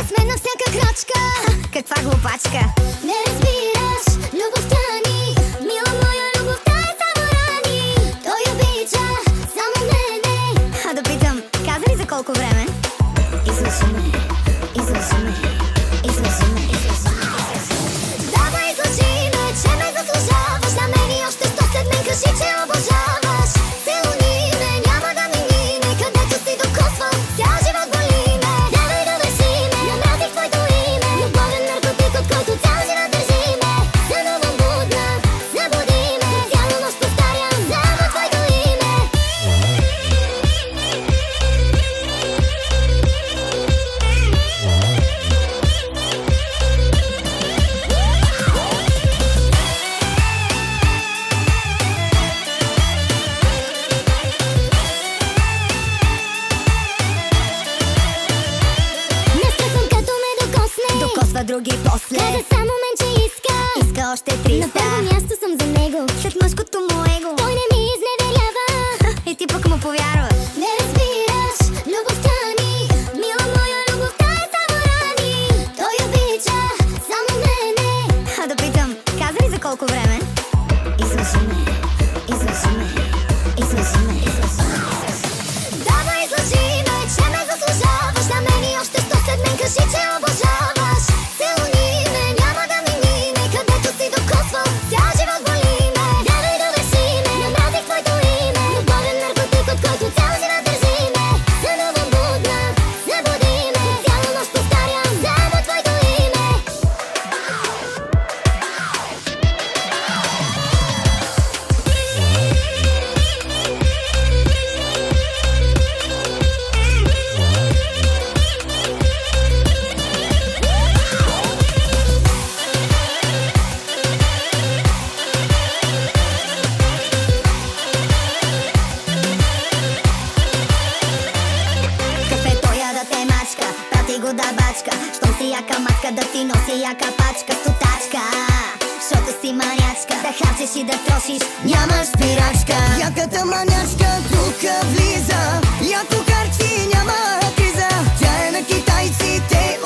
сме на всяка крачка. Каква глупачка? Не разбираш любовта ни, мила моя, любовта е само рани. Той обича само мене. А да питам, каза ли за колко време? Излъжи ме, излъжи ме, излъжи ме, излъжи ме. Давай, излъжи ме, че ме заслужаваш. На мен и още 100 след мен кажи, че обожаваш. Целуни ме, няма да ми мине, където си докосвам, цял живот боли ме. Давай, довърши ме, намразих твоето име. Любовен наркотик, от който цял живот държи ме. Сънувам будна, събуди ме, цяла нощ повтарям само твоето име. Не страхвам като ме докосне. Докосва други после. Каза само мен, че иска. Иска още 300. На първо място съм за него. След мъжкото му его. Той не ми изневерява. И ти пък му повярва. Не разбираш любовта ни, мила моя, любовта е само рани. Той обича само мене. А да питам, каза ли за колко време? Излъжи ме, излъжи ме, излъжи ме, излъжи ме. Давай, излъжи ме, че ме заслужаваш. На мен и още 100 след мен кажи, че обожаваш. Целуни ме, няма да ми мине, където си докосвам, цял живот боли ме. Давай, довърши ме, намразих твоето име. Любовен наркотик, от който цял живот държи ме. Сънувам будна, събуди ме, цяла нощ повтарям само твоето име. Кафето я да те мачка, прати го да бачка. Щом си яка матка, да ти носи яка пачка. Стотачка, защото си манячка. Да харчеш и да трошиш, нямаш спирачка. Яката манячка тук влиза, яко харчи, няма криза. Тя е на китайците